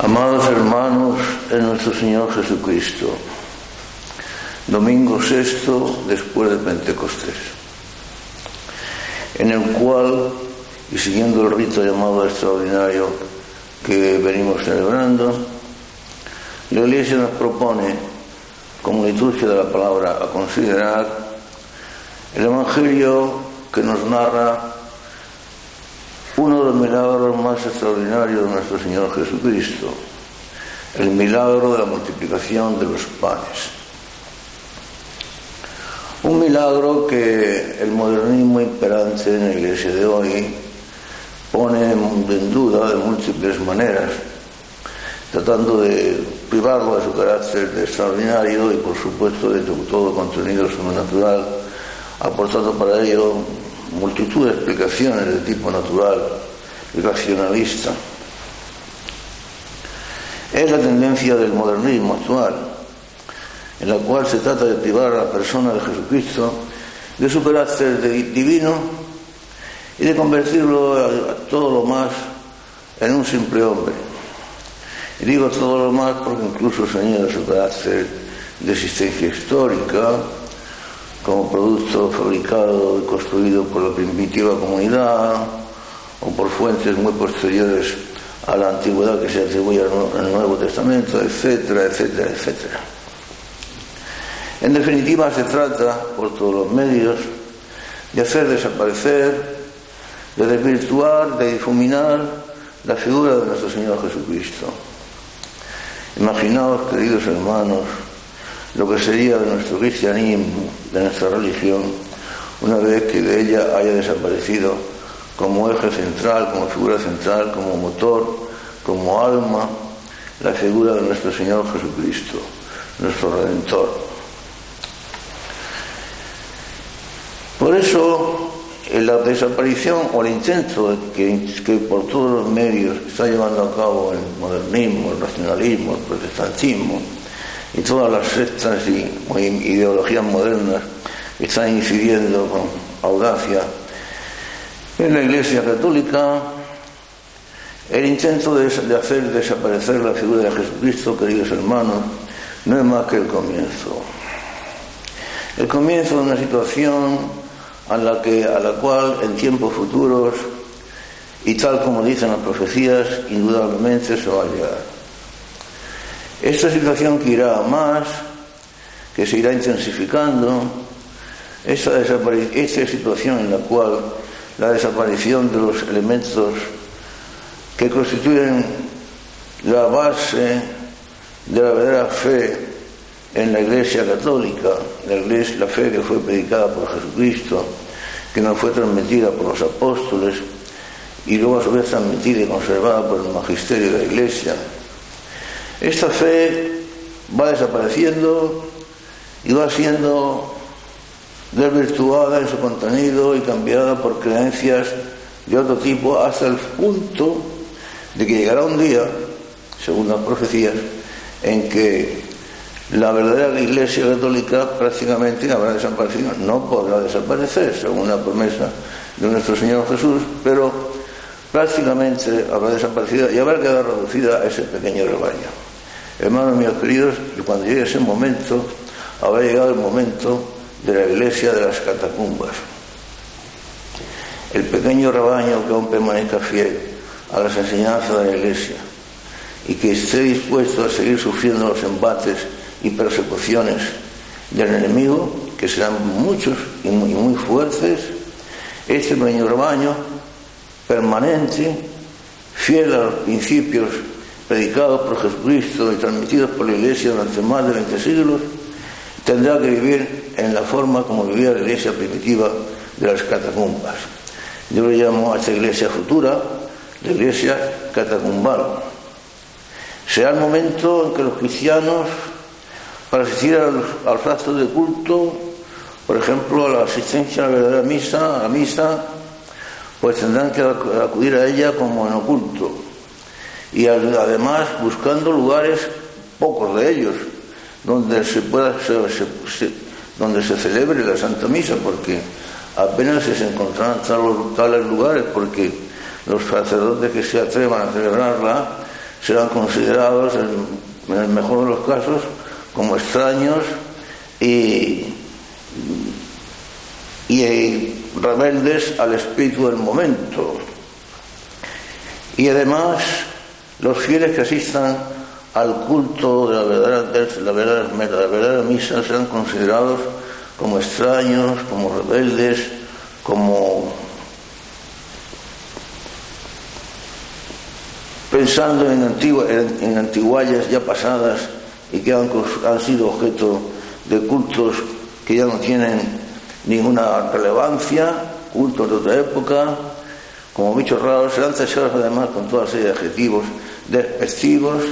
Amados hermanos en nuestro Señor Jesucristo, domingo sexto después de Pentecostés, en el cual, y siguiendo el rito llamado extraordinario que venimos celebrando, la Iglesia nos propone, como liturgia de la palabra, a considerar el Evangelio que nos narra uno de los milagros más extraordinarios de nuestro Señor Jesucristo, el milagro de la multiplicación de los panes. Un milagro que el modernismo imperante en la Iglesia de hoy pone en duda de múltiples maneras, tratando de privarlo de su carácter de extraordinario y, por supuesto, de todo contenido sobrenatural, aportando para ello multitud de explicaciones de tipo natural y racionalista. Es la tendencia del modernismo actual, en la cual se trata de privar a la persona de Jesucristo de su carácter divino y de convertirlo a todo lo más en un simple hombre. Y digo todo lo más porque incluso señala su carácter de existencia histórica, como producto fabricado y construido por la primitiva comunidad o por fuentes muy posteriores a la antigüedad que se atribuye al Nuevo Testamento, etcétera, etcétera, etcétera. En definitiva, se trata, por todos los medios, de hacer desaparecer, de desvirtuar, de difuminar la figura de nuestro Señor Jesucristo. Imaginaos, queridos hermanos, lo que sería de nuestro cristianismo, de nuestra religión, una vez que de ella haya desaparecido como eje central, como figura central, como motor, como alma, la figura de nuestro Señor Jesucristo, nuestro Redentor. Por eso, la desaparición o el intento que por todos los medios está llevando a cabo el modernismo, el racionalismo, el protestantismo, y todas las sectas y ideologías modernas están incidiendo con audacia en la Iglesia Católica, el intento de hacer desaparecer la figura de Jesucristo, queridos hermanos, no es más que el comienzo. El comienzo de una situación a la cual en tiempos futuros, y tal como dicen las profecías, indudablemente se va a llegar. Esta situación que irá a más, que se irá intensificando, esta situación en la cual la desaparición de los elementos que constituyen la base de la verdadera fe en la Iglesia Católica, la fe que fue predicada por Jesucristo, que nos fue transmitida por los apóstoles y luego a su vez transmitida y conservada por el magisterio de la Iglesia. Esta fe va desapareciendo y va siendo desvirtuada en su contenido y cambiada por creencias de otro tipo, hasta el punto de que llegará un día, según las profecías, en que la verdadera Iglesia Católica prácticamente habrá desaparecido. No podrá desaparecer, según la promesa de nuestro Señor Jesús, pero prácticamente habrá desaparecido y habrá quedado reducida a ese pequeño rebaño. Hermanos míos queridos, cuando llegue ese momento, habrá llegado el momento de la Iglesia de las catacumbas. El pequeño rebaño que aún permanezca fiel a las enseñanzas de la Iglesia y que esté dispuesto a seguir sufriendo los embates y persecuciones del enemigo, que serán muchos y muy fuertes, este pequeño rebaño permanente, fiel a los principios predicados por Jesucristo y transmitidos por la Iglesia durante más de 20 siglos, tendrá que vivir en la forma como vivía la Iglesia primitiva de las catacumbas. Yo le llamo a esta Iglesia futura la Iglesia catacumbal. Será el momento en que los cristianos, para asistir a los actos de culto, por ejemplo, a la asistencia a la verdadera misa, a la misa, pues tendrán que acudir a ella como en oculto. Y además buscando lugares, pocos de ellos, donde donde se celebre la Santa Misa, porque apenas se encontrarán tales lugares, porque los sacerdotes que se atrevan a celebrarla serán considerados, en el mejor de los casos, como extraños y rebeldes al espíritu del momento. Y además, los fieles que asistan al culto de la verdadera misa serán considerados como extraños, como rebeldes, como pensando en antiguallas ya pasadas y que han sido objeto de cultos que ya no tienen ninguna relevancia, cultos de otra época, como bichos raros. Serán tachados además con toda serie de adjetivos despectivos,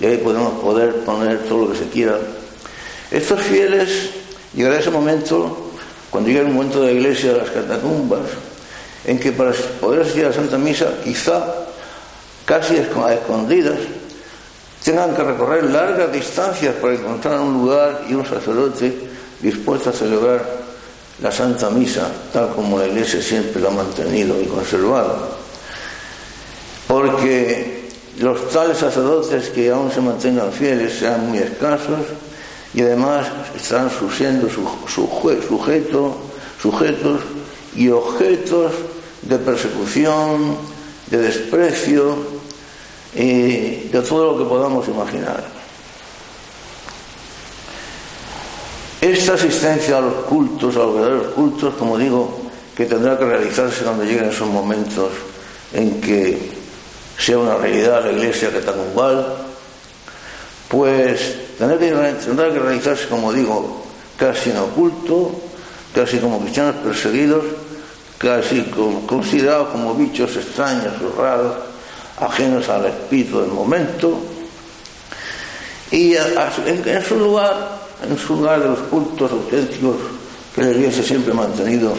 y ahí podemos poner todo lo que se quiera. Estos fieles, llegará ese momento, cuando llegue el momento de la iglesia de las catacumbas, en que para poder asistir a la Santa Misa, quizá casi a escondidas, tengan que recorrer largas distancias para encontrar un lugar y un sacerdote dispuesto a celebrar la Santa Misa, tal como la Iglesia siempre la ha mantenido y conservado. Porque los tales sacerdotes que aún se mantengan fieles serán muy escasos y además estarán siendo sujetos y objetos de persecución, de desprecio y de todo lo que podamos imaginar. Esta asistencia a los cultos, a los verdaderos cultos, como digo, que tendrá que realizarse cuando lleguen esos momentos en que sea una realidad la iglesia catacumbal, pues tendrá que realizarse, como digo, casi en oculto, casi como cristianos perseguidos, casi considerados como bichos extraños o raros, ajenos al espíritu del momento, y en su lugar de los cultos auténticos que la Iglesia siempre ha mantenido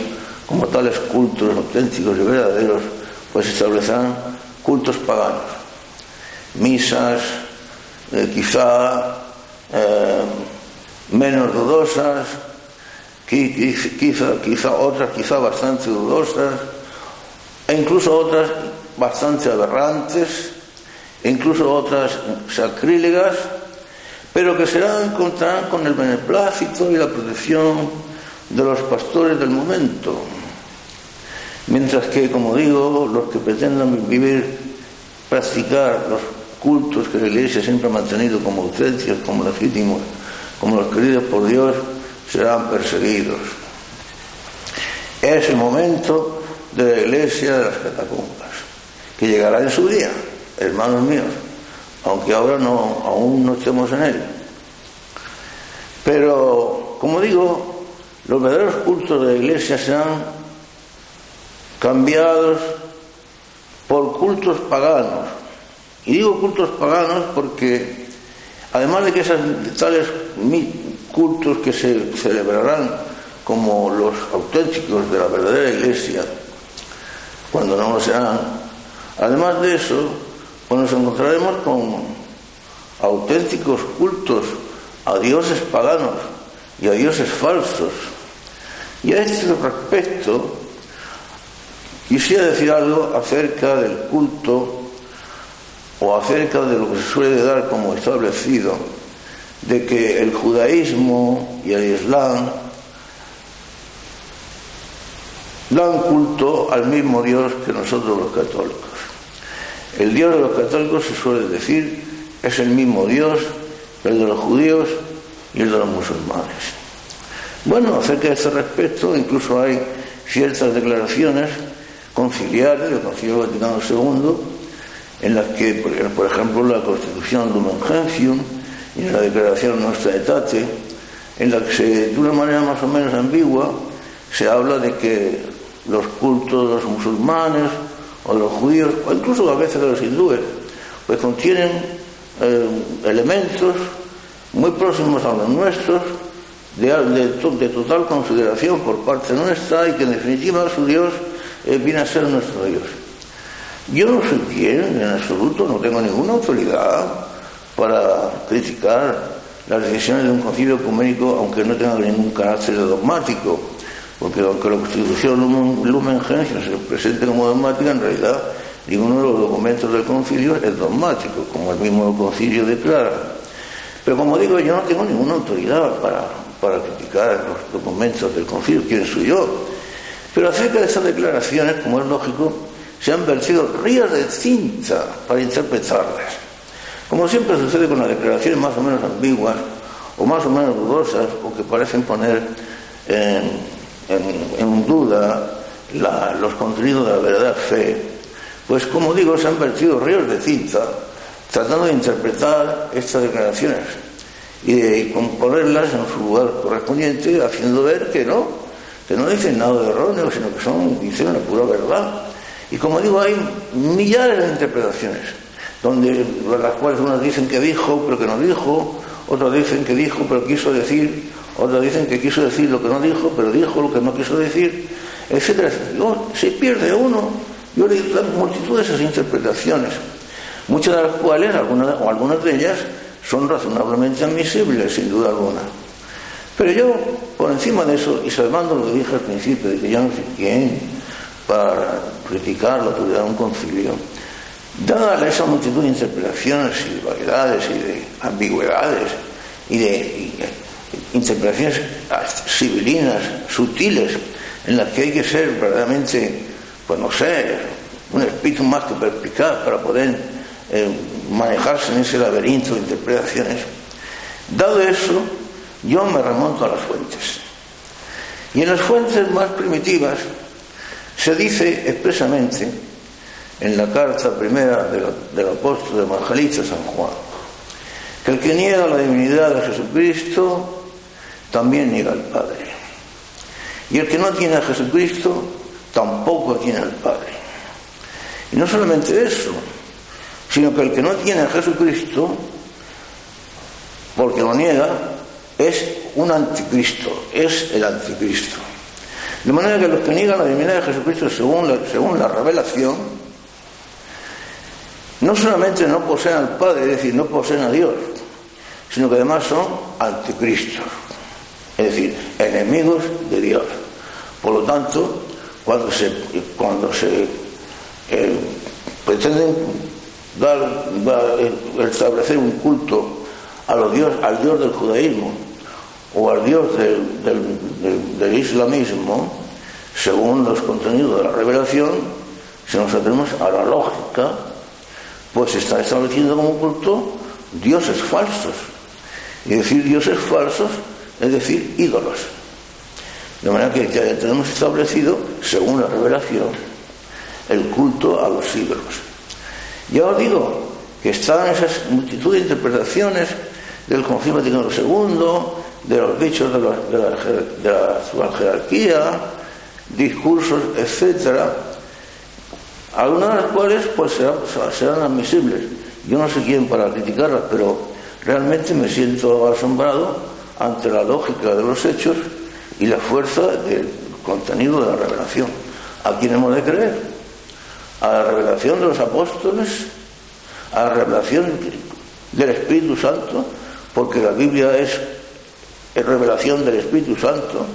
como tales cultos auténticos y verdaderos, pues se establecerán cultos paganos, misas quizá menos dudosas, quizá otras bastante dudosas, e incluso otras bastante aberrantes, e incluso otras sacrílegas, pero que contarán con el beneplácito y la protección de los pastores del momento. Mientras que, como digo, los que pretendan practicar los cultos que la Iglesia siempre ha mantenido como auténticos, como legítimos, como los queridos por Dios, serán perseguidos. Es el momento de la Iglesia de las catacumbas, que llegará en su día, hermanos míos, aunque ahora aún no estemos en él. Pero, como digo, los verdaderos cultos de la Iglesia serán cambiados por cultos paganos. Y digo cultos paganos porque, además de que tales cultos que se celebrarán como los auténticos de la verdadera Iglesia, cuando no lo sean, además de eso, pues nos encontraremos con auténticos cultos a dioses paganos y a dioses falsos. Y a este respecto quisiera decir algo acerca del culto o acerca de lo que se suele dar como establecido, de que el judaísmo y el islam dan culto al mismo Dios que nosotros los católicos. El Dios de los católicos, se suele decir, es el mismo Dios que el de los judíos y el de los musulmanes. Bueno, acerca de este respecto incluso hay ciertas declaraciones conciliares del Concilio Vaticano II, en las que, por ejemplo, la Constitución Lumen Gentium y en la Declaración Nostra Aetate, en la que de una manera más o menos ambigua se habla de que los cultos de los musulmanes o de los judíos, o incluso a veces de los hindúes, pues contienen elementos muy próximos a los nuestros, de total consideración por parte nuestra, y que en definitiva su Dios viene a ser nuestro Dios. Yo no soy quien, en absoluto, no tengo ninguna autoridad para criticar las decisiones de un concilio ecuménico, aunque no tenga ningún carácter dogmático, porque aunque la Constitución Lumen Gentium se presente como dogmática, en realidad ninguno de los documentos del concilio es dogmático, como el mismo concilio declara. Pero como digo, yo no tengo ninguna autoridad para criticar los documentos del concilio, ¿quién soy yo? Pero acerca de esas declaraciones, como es lógico, se han vertido ríos de tinta para interpretarlas. Como siempre sucede con las declaraciones más o menos ambiguas, o más o menos dudosas, o que parecen poner en duda los contenidos de la verdadera fe, pues como digo, se han vertido ríos de tinta tratando de interpretar estas declaraciones y de ponerlas en su lugar correspondiente, haciendo ver que no dicen nada de erróneo, sino que dicen la pura verdad. Y como digo, hay millares de interpretaciones, las cuales unas dicen que dijo, pero que no dijo, otras dicen que dijo, pero quiso decir, otras dicen que quiso decir lo que no dijo, pero dijo lo que no quiso decir, etcétera. Se pierde uno. Yo le digo multitud de esas interpretaciones, muchas de las cuales, algunas de ellas, son razonablemente admisibles, sin duda alguna. Pero yo, por encima de eso, y salvando lo que dije al principio, de que yo no sé quién para criticar la autoridad de un concilio, dada esa multitud de interpretaciones y de variedades y de ambigüedades y de interpretaciones sibilinas, sutiles, en las que hay que ser verdaderamente, pues no sé, un espíritu más que perspicaz para poder manejarse en ese laberinto de interpretaciones. Dado eso, yo me remonto a las fuentes. Y en las fuentes más primitivas se dice expresamente, en la carta primera del apóstol evangelista San Juan, que el que niega la divinidad de Jesucristo también niega al Padre. Y el que no tiene a Jesucristo tampoco tiene al Padre. Y no solamente eso, sino que el que no tiene a Jesucristo, porque lo niega, es un anticristo, es el anticristo. De manera que los que niegan la divinidad de Jesucristo según la revelación, no solamente no poseen al Padre, es decir, no poseen a Dios, sino que además son anticristos, es decir, enemigos de Dios. Por lo tanto, cuando se pretenden establecer un culto al Dios del judaísmo o al Dios del islamismo, según los contenidos de la revelación, si nos atenemos a la lógica, pues se está estableciendo como culto dioses falsos. Y decir dioses falsos es decir ídolos. De manera que ya tenemos establecido, según la revelación, el culto a los ídolos. Ya os digo que están esas multitud de interpretaciones del Concilio Vaticano II, de los dichos de la actual jerarquía, discursos, etcétera, algunas de las cuales pues serán admisibles. Yo no sé quién para criticarlas, pero realmente me siento asombrado ante la lógica de los hechos y la fuerza del contenido de la revelación. ¿A quién hemos de creer? ¿A la revelación de los apóstoles? ¿A la revelación del Espíritu Santo? Porque la Biblia es revelación del Espíritu Santo.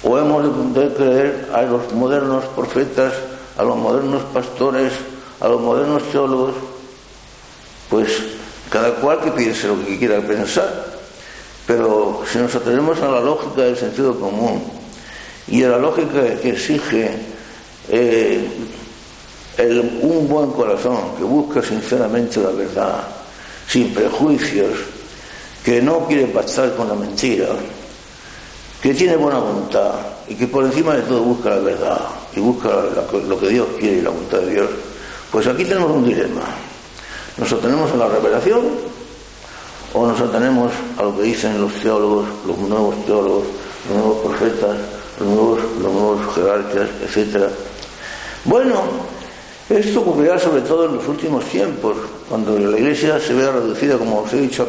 ¿O hemos de creer a los modernos profetas, a los modernos pastores, a los modernos teólogos? Pues cada cual que piense lo que quiera pensar. Pero si nos atenemos a la lógica del sentido común y a la lógica que exige un buen corazón que busca sinceramente la verdad, sin prejuicios, que no quiere pactar con la mentira, que tiene buena voluntad y que por encima de todo busca la verdad y busca lo que Dios quiere y la voluntad de Dios, pues aquí tenemos un dilema. ¿Nos atenemos a la revelación o nos atenemos a lo que dicen los teólogos, los nuevos profetas, los nuevos jerarcas, etcétera? Bueno, esto ocurrirá sobre todo en los últimos tiempos, cuando la Iglesia se vea reducida, como os he dicho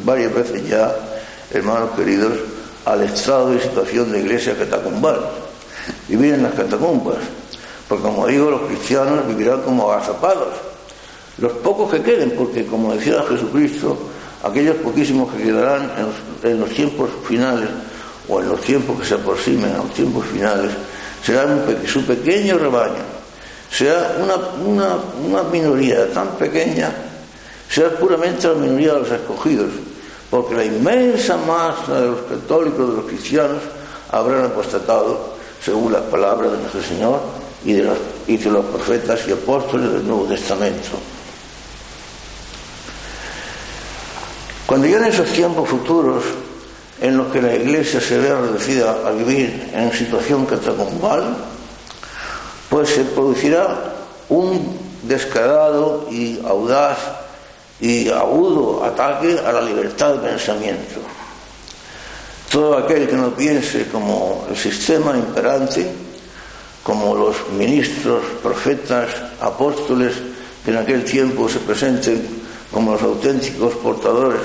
varias veces ya, hermanos queridos, al estado de situación de iglesia catacumbal. Vivir en las catacumbas, porque como digo, los cristianos vivirán como agazapados. Los pocos que queden, porque como decía Jesucristo, aquellos poquísimos que quedarán en los tiempos finales, o en los tiempos que se aproximen a los tiempos finales, serán su pequeño rebaño. sea una minoría tan pequeña, sea puramente la minoría de los escogidos, porque la inmensa masa de los católicos, de los cristianos, habrán apostatado según las palabras de nuestro Señor y de los profetas y apóstoles del Nuevo Testamento. Cuando lleguen esos tiempos futuros en los que la Iglesia se vea reducida a vivir en situación catacumbal, pues se producirá un descarado y audaz y agudo ataque a la libertad de pensamiento. Todo aquel que no piense como el sistema imperante, como los ministros, profetas, apóstoles que en aquel tiempo se presenten como los auténticos portadores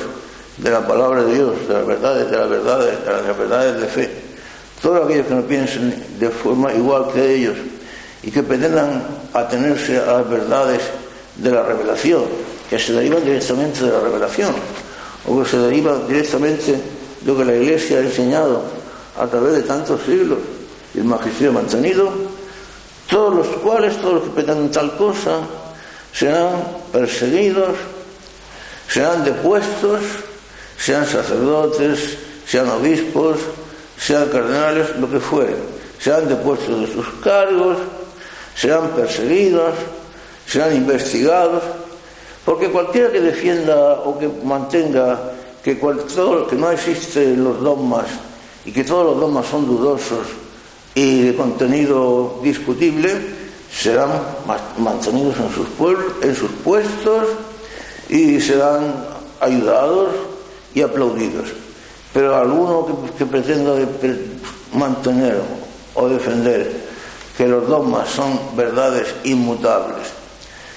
de la palabra de Dios, de las verdades de fe, todos aquellos que no piensen de forma igual que ellos y que pretendan atenerse a las verdades de la revelación, que se derivan directamente de la revelación, o que se derivan directamente de lo que la Iglesia ha enseñado a través de tantos siglos y el magisterio mantenido, todos los que pretendan tal cosa serán perseguidos, serán depuestos, sean sacerdotes, sean obispos, sean cardenales, lo que fuere, serán depuestos de sus cargos, serán perseguidos, serán investigados, porque cualquiera que defienda o que mantenga que no existen los dogmas y que todos los dogmas son dudosos y de contenido discutible, serán mantenidos en sus puestos y serán ayudados y aplaudidos. Pero alguno que pretenda mantener o defender que los dogmas son verdades inmutables,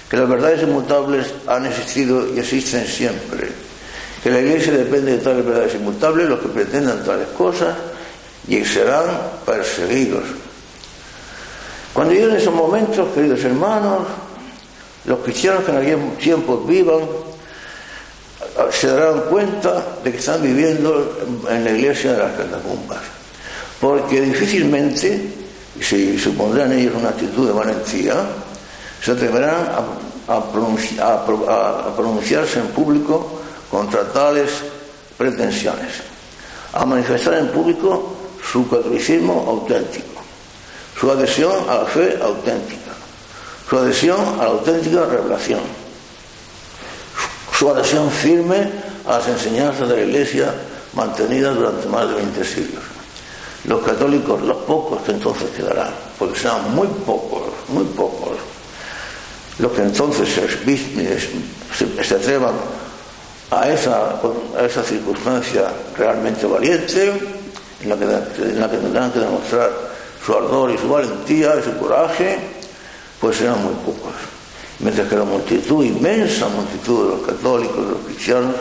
que las verdades inmutables han existido y existen siempre, que la Iglesia depende de tales verdades inmutables, los que pretendan tales cosas y serán perseguidos. Cuando lleguen esos momentos, queridos hermanos, los cristianos que en aquellos tiempos vivan se darán cuenta de que están viviendo en la iglesia de las catacumbas, porque difícilmente, si supondrán ellos una actitud de valentía, se atreverán a pronunciarse en público contra tales pretensiones, a manifestar en público su catolicismo auténtico, su adhesión a la fe auténtica, su adhesión a la auténtica revelación, su adhesión firme a las enseñanzas de la Iglesia mantenidas durante más de 20 siglos. Los católicos, los pocos que entonces quedarán, porque serán muy pocos, los que entonces se atrevan a esa circunstancia realmente valiente, en la que tendrán que demostrar su ardor y su valentía y su coraje, pues serán muy pocos. Mientras que la inmensa multitud de los católicos, de los cristianos,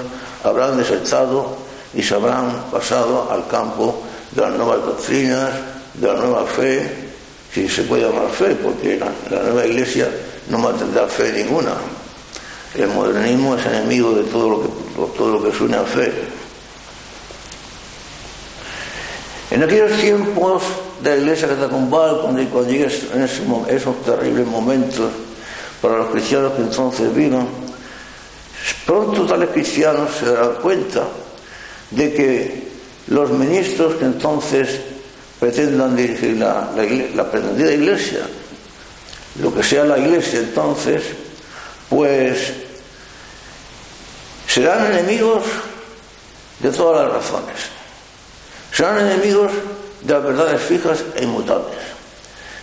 habrán desertado y se habrán pasado al campo de las nuevas doctrinas, de la nueva fe, si se puede llamar fe, porque la nueva Iglesia no mantendrá fe ninguna. El modernismo es enemigo de todo lo que suena a fe. En aquellos tiempos de la Iglesia catacumbal, cuando lleguen esos terribles momentos para los cristianos que entonces vivan, pronto tales cristianos se darán cuenta de que los ministros que entonces pretendan dirigir la pretendida Iglesia, lo que sea la Iglesia entonces, pues serán enemigos de todas las razones, serán enemigos de las verdades fijas e inmutables,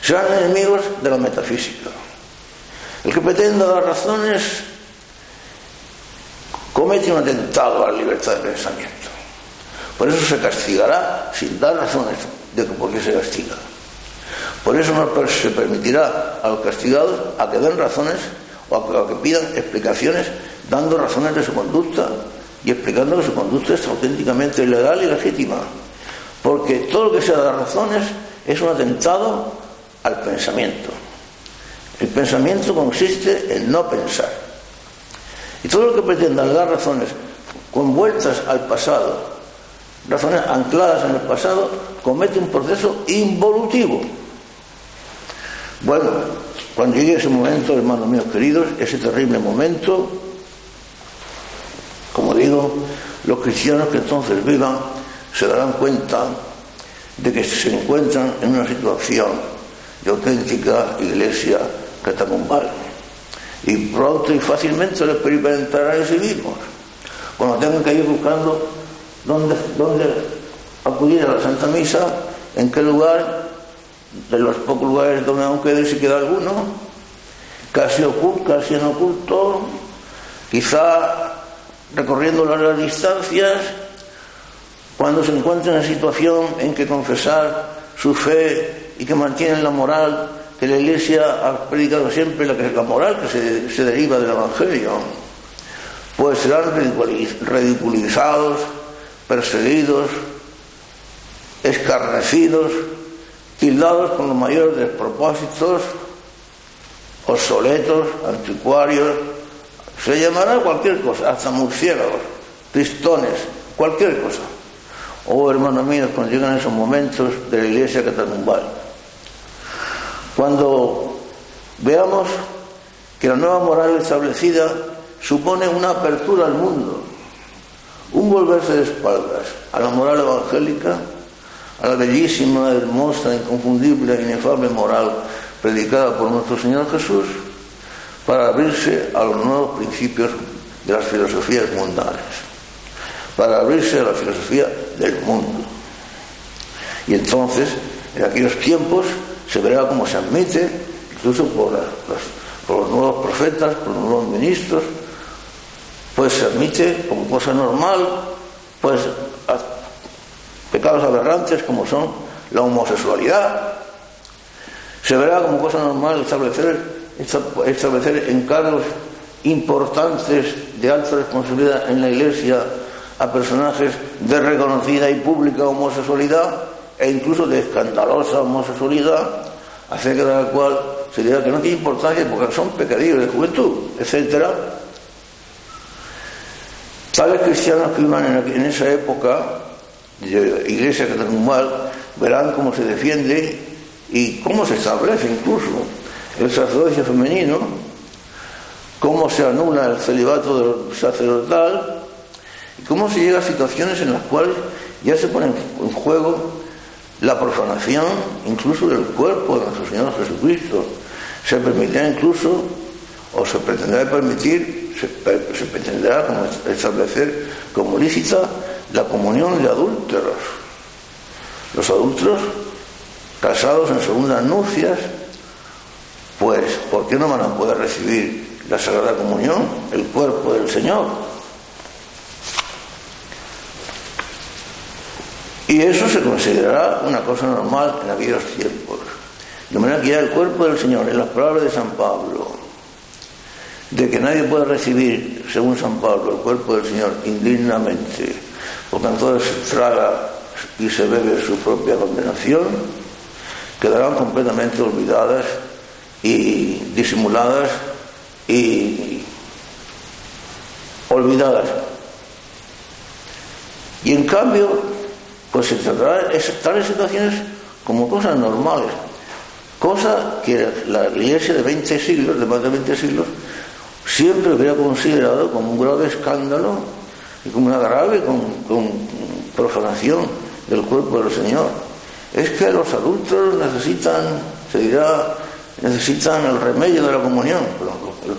serán enemigos de la metafísica. El que pretenda dar razones comete un atentado a la libertad de pensamiento. Por eso se castigará sin dar razones de por qué se castiga. Por eso no se permitirá a los castigados a que den razones o a que pidan explicaciones dando razones de su conducta y explicando que su conducta es auténticamente legal y legítima. Porque todo lo que sea dar razones es un atentado al pensamiento. El pensamiento consiste en no pensar. Y todo lo que pretendan dar razones con vueltas al pasado, razones ancladas en el pasado, comete un proceso involutivo. Bueno, Cuando llegue ese momento, hermanos míos queridos, ese terrible momento, como digo, los cristianos que entonces vivan se darán cuenta de que se encuentran en una situación de auténtica iglesia catacumbal. Y pronto y fácilmente lo experimentarán en sí mismos. Cuando tengan que ir buscando dónde acudir a la Santa Misa, en qué lugar, de los pocos lugares donde aún quede, si queda alguno, casi en oculto, quizá recorriendo largas distancias, cuando se encuentren en situación en que confesar su fe y que mantienen la moral que la Iglesia ha predicado siempre, la moral que se deriva del Evangelio, pues serán ridiculizados, perseguidos, escarnecidos, tildados con los mayores despropósitos, obsoletos, anticuarios, se llamará cualquier cosa, hasta murciélagos, tristones, cualquier cosa. Oh, hermanos míos, cuando llegan esos momentos de la iglesia catacumbal, cuando veamos que la nueva moral establecida supone una apertura al mundo, un volverse de espaldas a la moral evangélica, a la bellísima, hermosa, inconfundible e inefable moral predicada por nuestro Señor Jesús, para abrirse a los nuevos principios de las filosofías mundanas, para abrirse a la filosofía del mundo. Y entonces, en aquellos tiempos, se verá cómo se admite, incluso por los nuevos profetas, por los nuevos ministros, pues se admite como cosa normal, pues pecados aberrantes como son la homosexualidad. Se verá como cosa normal establecer encargos importantes de alta responsabilidad en la Iglesia a personajes de reconocida y pública homosexualidad e incluso de escandalosa homosexualidad, acerca de la cual se dirá que no tiene importancia porque son pecadillos de juventud, etcétera. Tales cristianos que vivan en esa época de iglesia catacumbal verán cómo se defiende y cómo se establece incluso el sacerdocio femenino, cómo se anula el celibato sacerdotal y cómo se llega a situaciones en las cuales ya se pone en juego la profanación incluso del cuerpo de nuestro Señor Jesucristo. Se permitirá incluso, o se pretenderá permitir, se pretenderá establecer como lícita la comunión de adúlteros. Los adúlteros casados en segundas nupcias, pues ¿por qué no van a poder recibir la Sagrada Comunión, el cuerpo del Señor? Y eso se considerará una cosa normal en aquellos tiempos. De manera que ya el cuerpo del Señor, en las palabras de San Pablo, de que nadie puede recibir, según San Pablo, el cuerpo del Señor indignamente, porque entonces se traga y se bebe su propia condenación, quedarán completamente olvidadas y disimuladas y olvidadas. Y en cambio, pues se tratará tales situaciones como cosas normales, cosa que la Iglesia de 20 siglos, de más de 20 siglos, siempre hubiera considerado como un grave escándalo y como una grave con profanación del cuerpo del Señor. Es que los adultos necesitan el remedio de la comunión, pero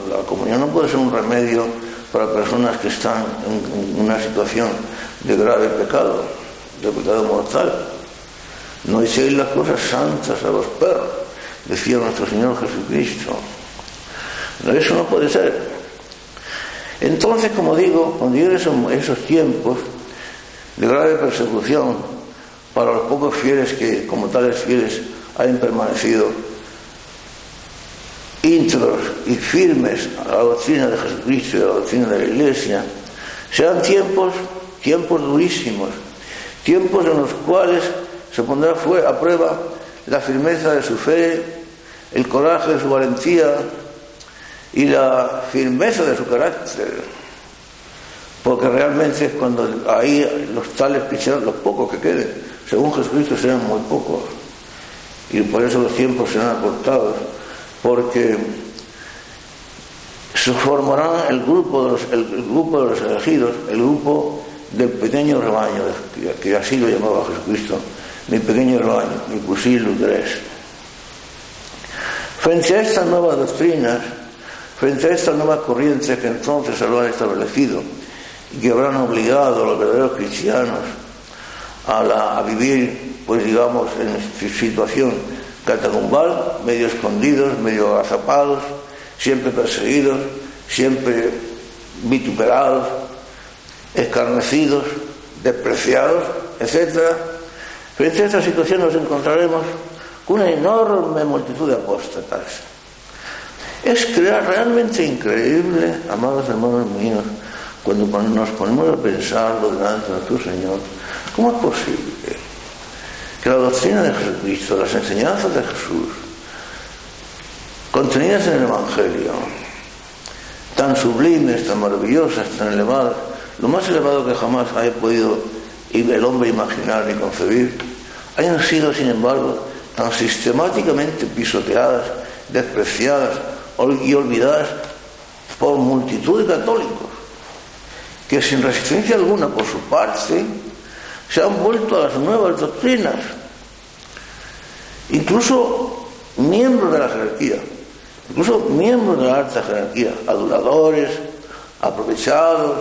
la comunión no puede ser un remedio para personas que están en una situación de grave pecado, de pecado mortal. No echéis las cosas santas a los perros, decía nuestro Señor Jesucristo. No, eso no puede ser. Entonces, como digo, cuando lleguen esos tiempos de grave persecución para los pocos fieles que, como tales fieles, hayan permanecido íntegros y firmes a la doctrina de Jesucristo y a la doctrina de la Iglesia, serán tiempos durísimos, tiempos en los cuales se pondrá a prueba la firmeza de su fe, el coraje de su valentía y la firmeza de su carácter, porque realmente es cuando ahí los tales cristianos, los pocos que queden, según Jesucristo, serán muy pocos, y por eso los tiempos serán acortados. porque se formará el grupo de los elegidos, el grupo del pequeño rebaño, que así lo llamaba Jesucristo, mi pequeño rebaño, mi pusilus gres. Frente a estas nuevas doctrinas, frente a estas nuevas corrientes que entonces se lo han establecido y que habrán obligado a los verdaderos cristianos a vivir, pues digamos, en situación catacumbal, medio escondidos, medio agazapados, siempre perseguidos, siempre vituperados, escarnecidos, despreciados, etc. Frente a esta situación nos encontraremos con una enorme multitud de apóstatas. Es realmente increíble, amados hermanos míos, cuando nos ponemos a pensarlo delante de nuestro Señor, ¿cómo es posible que la doctrina de Jesucristo, las enseñanzas de Jesús, contenidas en el Evangelio, tan sublimes, tan maravillosas, tan elevadas, lo más elevado que jamás haya podido el hombre imaginar ni concebir, hayan sido, sin embargo, tan sistemáticamente pisoteadas, despreciadas y olvidadas por multitud de católicos, que sin resistencia alguna por su parte se han vuelto a las nuevas doctrinas, incluso miembros de la jerarquía, incluso miembros de la alta jerarquía, aduladores, aprovechados,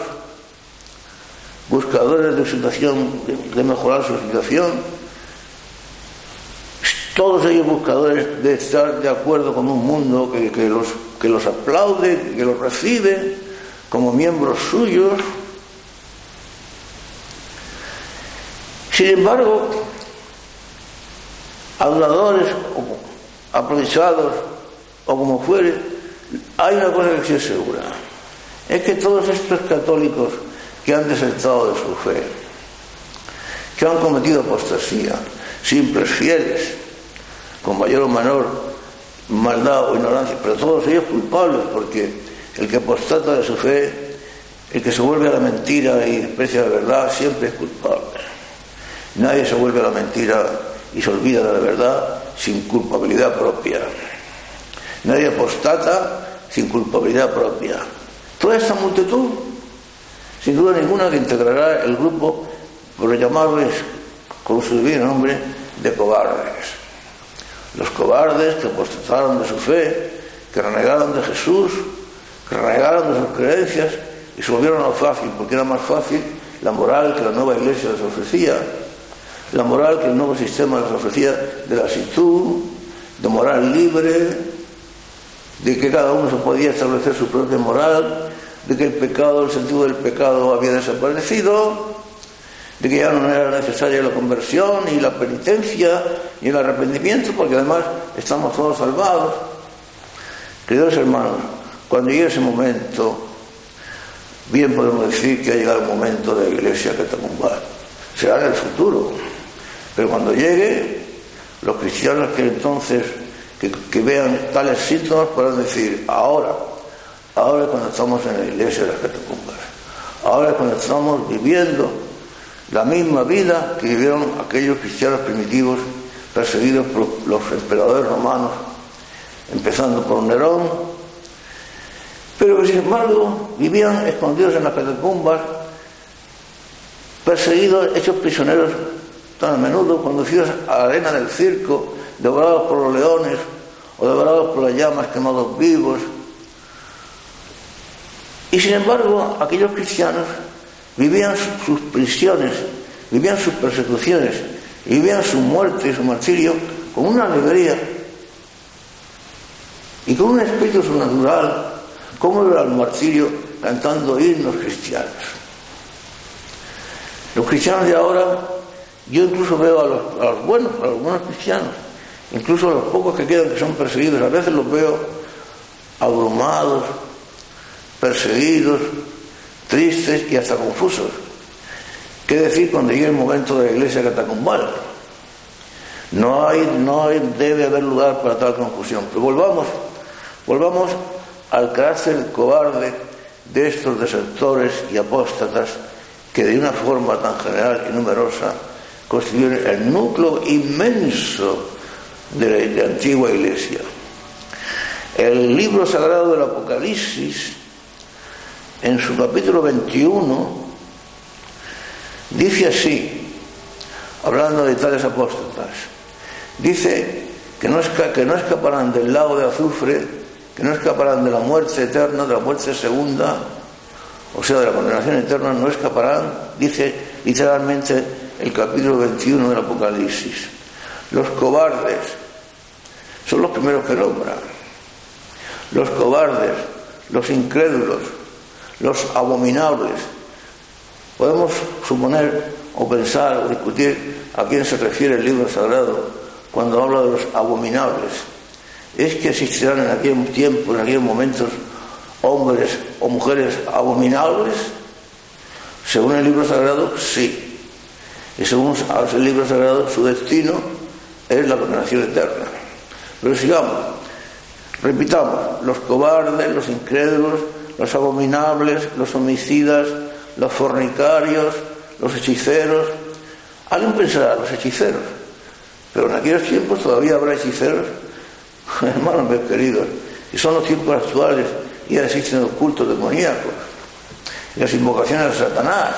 buscadores de mejorar su situación, todos ellos buscadores de estar de acuerdo con un mundo que los aplaude, que los recibe como miembros suyos. Sin embargo, aduladores, o aprovechados, o como fuere, hay una cosa que sí es segura: es que todos estos católicos que han desertado de su fe, que han cometido apostasía, simples fieles, con mayor o menor maldad o ignorancia, pero todos ellos culpables, porque el que apostata de su fe, el que se vuelve a la mentira y desprecia la verdad, siempre es culpable. Nadie se vuelve a la mentira y se olvida de la verdad sin culpabilidad propia. Nadie apostata sin culpabilidad propia. Toda esta multitud, sin duda ninguna, que integrará el grupo, por llamarles con su divino nombre, de cobardes. Los cobardes que apostataron de su fe, que renegaron de Jesús, que renegaron de sus creencias y se volvieron a lo fácil, porque era más fácil la moral que la nueva iglesia les ofrecía, la moral que el nuevo sistema les ofrecía de lasitud, de moral libre, de que cada uno se podía establecer su propia moral, de que el pecado, el sentido del pecado había desaparecido, de que ya no era necesaria la conversión, ni la penitencia, ni el arrepentimiento, porque además estamos todos salvados. Queridos hermanos, cuando llegue ese momento, bien podemos decir que ha llegado el momento de la iglesia catacumbal. Será en el futuro, pero cuando llegue, los cristianos que entonces que vean tales síntomas podrán decir: ahora es cuando estamos en la iglesia de las catacumbas, ahora es cuando estamos viviendo la misma vida que vivieron aquellos cristianos primitivos perseguidos por los emperadores romanos, empezando por Nerón, pero que sin embargo vivían escondidos en las catacumbas, perseguidos, hechos prisioneros tan a menudo, conducidos a la arena del circo, devorados por los leones o devorados por las llamas, quemados vivos. Y sin embargo aquellos cristianos vivían sus prisiones, vivían sus persecuciones, vivían su muerte y su martirio con una alegría y con un espíritu sobrenatural, como era el martirio, cantando himnos cristianos. Los cristianos de ahora, yo incluso veo a los buenos cristianos, incluso a los pocos que quedan que son perseguidos, a veces los veo abrumados, perseguidos, tristes y hasta confusos. ¿Qué decir cuando llegue el momento de la iglesia catacumbal? No debe haber lugar para tal confusión. Pero volvamos al carácter cobarde de estos desertores y apóstatas que de una forma tan general y numerosa constituyen el núcleo inmenso de la antigua iglesia. El libro sagrado del Apocalipsis, en su capítulo 21, dice así, hablando de tales apóstatas, dice que no escaparán del lago de azufre, que no escaparán de la muerte eterna, de la muerte segunda, o sea, de la condenación eterna, no escaparán, dice literalmente el capítulo 21 del Apocalipsis. Los cobardes son los primeros que nombran. Los cobardes, los incrédulos, los abominables. Podemos suponer o pensar o discutir a quién se refiere el libro sagrado cuando habla de los abominables. ¿Es que existirán en aquel tiempo, en aquellos momentos, hombres o mujeres abominables? Según el libro sagrado, sí. Y según el libro sagrado, su destino es la condenación eterna. Pero sigamos, repitamos: los cobardes, los incrédulos, los abominables, los homicidas, los fornicarios, los hechiceros. Alguien pensará, los hechiceros, pero en aquellos tiempos todavía habrá hechiceros. Hermanos mis queridos, y son los tiempos actuales, y ya existen los cultos demoníacos, y las invocaciones a Satanás,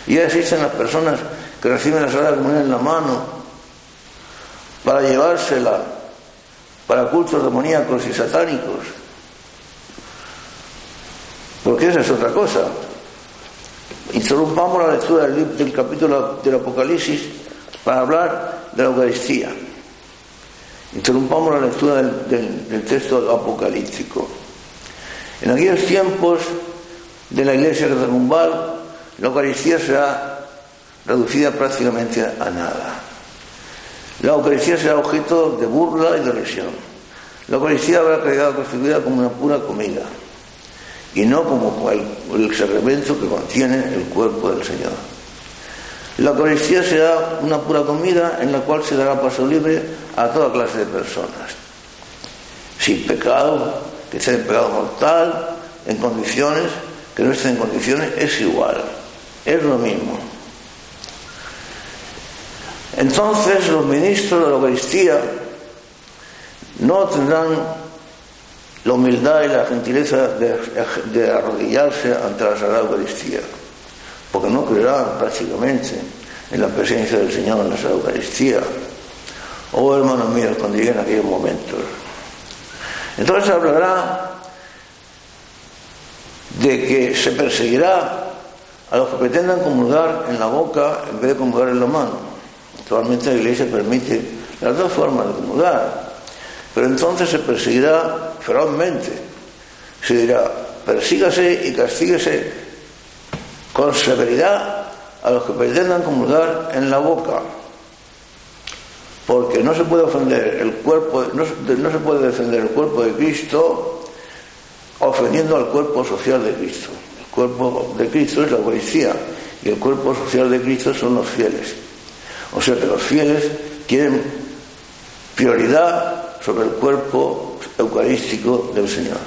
y ya existen las personas que reciben la Sagrada Comunión en la mano para llevársela para cultos demoníacos y satánicos, porque esa es otra cosa. Interrumpamos la lectura del capítulo del Apocalipsis para hablar de la Eucaristía. Interrumpamos la lectura del texto apocalíptico. En aquellos tiempos de la Iglesia catacumbal, la Eucaristía será reducida prácticamente a nada. La Eucaristía será objeto de burla y de risión. La Eucaristía habrá quedado constituida como una pura comida y no como el sacramento que contiene el cuerpo del Señor. La Eucaristía será una pura comida en la cual se dará paso libre a toda clase de personas, sin pecado, que esté en pecado mortal, en condiciones, que no estén en condiciones, es igual, es lo mismo. Entonces los ministros de la Eucaristía no tendrán la humildad y la gentileza de arrodillarse ante la Sagrada Eucaristía, porque no creerán prácticamente en la presencia del Señor en la Sagrada Eucaristía. Oh, hermanos míos, cuando lleguen aquellos momentos. Entonces hablará de que se perseguirá a los que pretendan comulgar en la boca en vez de comulgar en la mano. Actualmente la Iglesia permite las dos formas de comulgar, pero entonces se perseguirá ferozmente. Se dirá: persígase y castíguese con severidad a los que pretendan comulgar en la boca, porque no se puede ofender el cuerpo, no se puede defender el cuerpo de Cristo ofendiendo al cuerpo social de Cristo. El cuerpo de Cristo es la Eucaristía y el cuerpo social de Cristo son los fieles. O sea que los fieles tienen prioridad sobre el cuerpo eucarístico del Señor.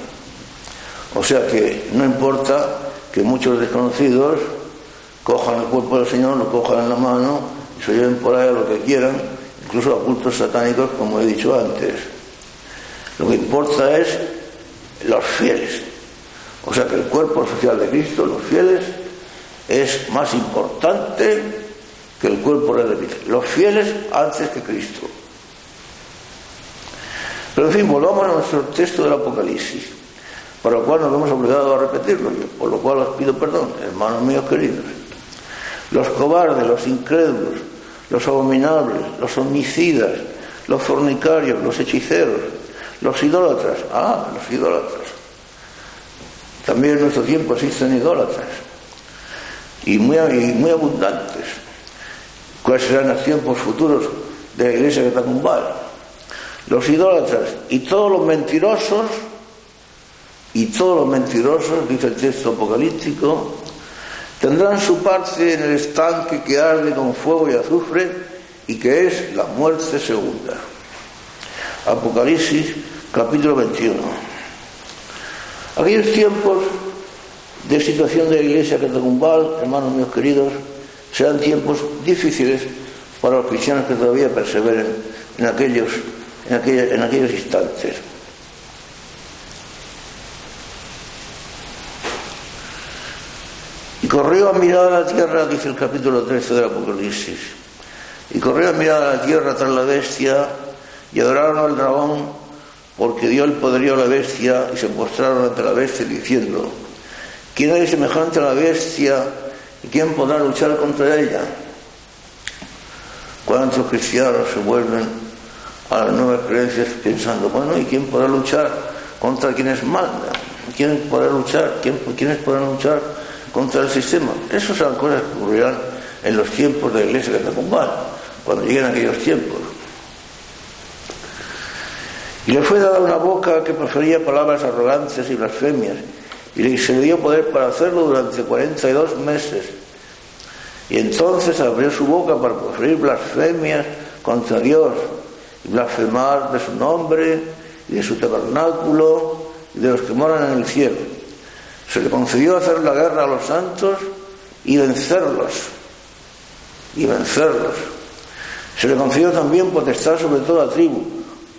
O sea que no importa que muchos desconocidos cojan el cuerpo del Señor, lo cojan en la mano y se lleven por ahí a lo que quieran, incluso a cultos satánicos, como he dicho antes. Lo que importa es los fieles. O sea que el cuerpo social de Cristo, los fieles, es más importante que el cuerpo de Cristo. Los fieles antes que Cristo. Pero en fin, volvamos a nuestro texto del Apocalipsis, por lo cual nos vemos obligados a repetirlo, por lo cual os pido perdón, hermanos míos queridos. Los cobardes, los incrédulos, los abominables, los homicidas, los fornicarios, los hechiceros, los idólatras. Los idólatras. También en nuestro tiempo existen idólatras, y muy abundantes. ¿Cuáles serán los tiempos futuros de la Iglesia catacumbal? Los idólatras y todos los mentirosos, dice el texto apocalíptico, tendrán su parte en el estanque que arde con fuego y azufre y que es la muerte segunda. Apocalipsis capítulo 21. Aquellos tiempos de situación de la Iglesia catacumbal, hermanos míos queridos, serán tiempos difíciles para los cristianos que todavía perseveren en aquellos instantes. corrió a mirar a la tierra, dice el capítulo 13 del Apocalipsis, y corrió a mirar a la tierra tras la bestia, y adoraron al dragón, porque dio el poderío a la bestia, y se postraron ante la bestia, diciendo: ¿quién es semejante a la bestia, y quién podrá luchar contra ella? ¿Cuántos cristianos se vuelven a las nuevas creencias pensando: bueno, ¿y quién podrá luchar contra quienes mandan? ¿Quién podrá luchar? ¿Quiénes podrán luchar contra el sistema? Esas son cosas que ocurrirán en los tiempos de la iglesia catacumban, cuando lleguen aquellos tiempos. Y le fue dada una boca que profería palabras arrogantes y blasfemias, y se le dio poder para hacerlo durante 42 meses. Y entonces abrió su boca para proferir blasfemias contra Dios, y blasfemar de su nombre, y de su tabernáculo, y de los que moran en el cielo. Se le concedió hacer la guerra a los santos y vencerlos. Se le concedió también potestad sobre toda tribu,